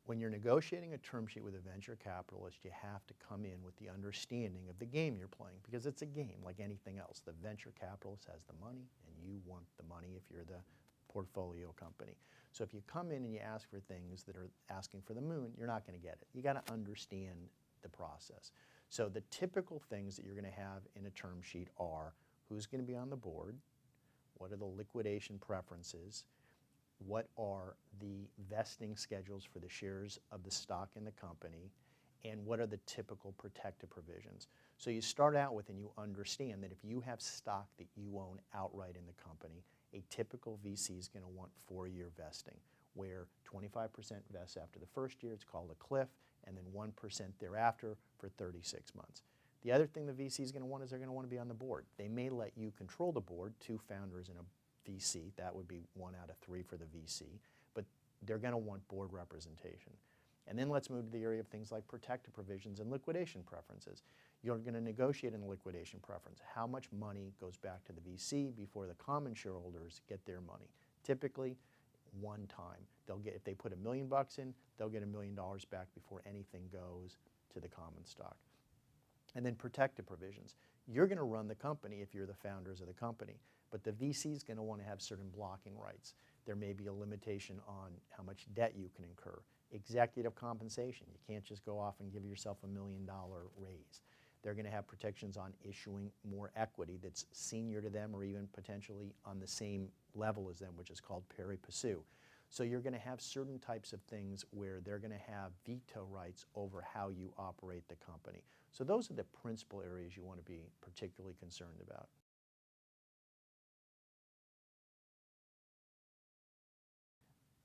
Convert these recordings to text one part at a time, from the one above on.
When you're negotiating a term sheet with a venture capitalist, you have to come in with the understanding of the game you're playing, because it's a game like anything else. The venture capitalist has the money, and you want the money if you're the portfolio company. So if you come in and you ask for things that are asking for the moon, you're not going to get it. You got to understand the process. So the typical things that you're going to have in a term sheet are who's going to be on the board, what are the liquidation preferences, what are the vesting schedules for the shares of the stock in the company, and what are the typical protective provisions. So you start out with and you understand that if you have stock that you own outright in the company, a typical VC is going to want 4-year vesting, where 25% vests after the first year, it's called a cliff, and then 1% thereafter for 36 months. The other thing the VC is going to want is they're going to want to be on the board. They may let you control the board, 2 founders and a VC, that would be 1 out of 3 for the VC, but they're going to want board representation. And then let's move to the area of things like protective provisions and liquidation preferences. You're going to negotiate in a liquidation preference. How much money goes back to the VC before the common shareholders get their money? Typically, one time. They'll get, if they put $1 million in, they'll get $1 million back before anything goes to the common stock. And then protective provisions. You're going to run the company if you're the founders of the company, but the VC is going to want to have certain blocking rights. There may be a limitation on how much debt you can incur. Executive compensation. You can't just go off and give yourself $1 million raise. They're going to have protections on issuing more equity that's senior to them or even potentially on the same level as them, which is called pari passu. So you're going to have certain types of things where they're going to have veto rights over how you operate the company. So those are the principal areas you want to be particularly concerned about.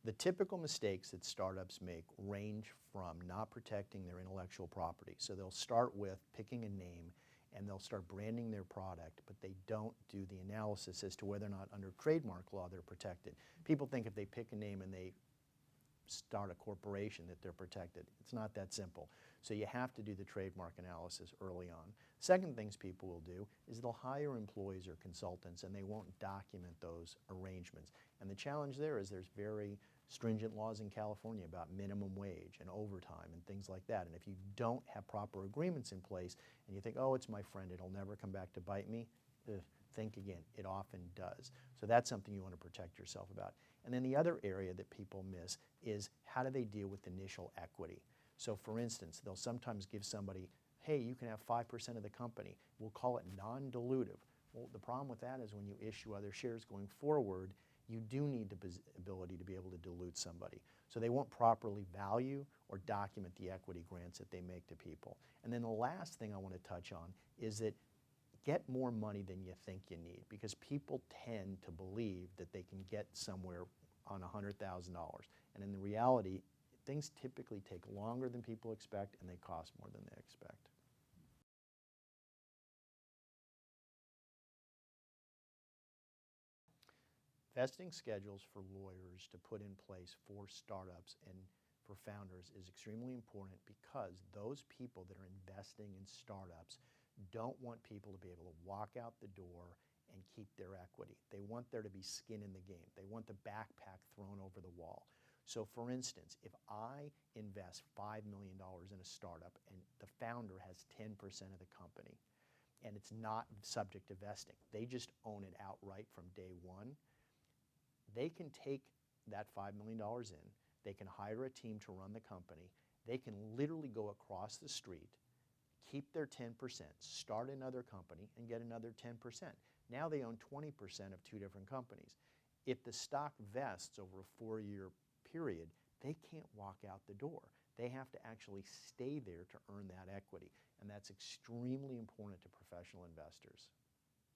The typical mistakes that startups make range from not protecting their intellectual property. So they'll start with picking a name and they'll start branding their product, but they don't do the analysis as to whether or not under trademark law they're protected. People think if they pick a name and they start a corporation that they're protected. It's not that simple. So you have to do the trademark analysis early on. Second things people will do is they'll hire employees or consultants and they won't document those arrangements. And the challenge there is there's very stringent laws in California about minimum wage and overtime and things like that. And if you don't have proper agreements in place and you think, oh, it's my friend, it'll never come back to bite me, think again. It often does. So that's something you want to protect yourself about. And then the other area that people miss is how do they deal with initial equity? So for instance, they'll sometimes give somebody, hey, you can have 5% of the company. We'll call it non-dilutive. Well, the problem with that is when you issue other shares going forward, you do need the ability to be able to dilute somebody. So they won't properly value or document the equity grants that they make to people. And then the last thing I want to touch on is that get more money than you think you need, because people tend to believe that they can get somewhere on $100,000. And in the reality, things typically take longer than people expect and they cost more than they expect. Vesting schedules for lawyers to put in place for startups and for founders is extremely important, because those people that are investing in startups don't want people to be able to walk out the door and keep their equity. They want there to be skin in the game. They want the backpack thrown over the wall. So for instance, if I invest $5 million in a startup and the founder has 10% of the company and it's not subject to vesting, they just own it outright from day one, they can take that $5 million in, they can hire a team to run the company, they can literally go across the street, keep their 10%, start another company, and get another 10%. Now they own 20% of 2 different companies. If the stock vests over a 4-year period, they can't walk out the door. They have to actually stay there to earn that equity, and that's extremely important to professional investors.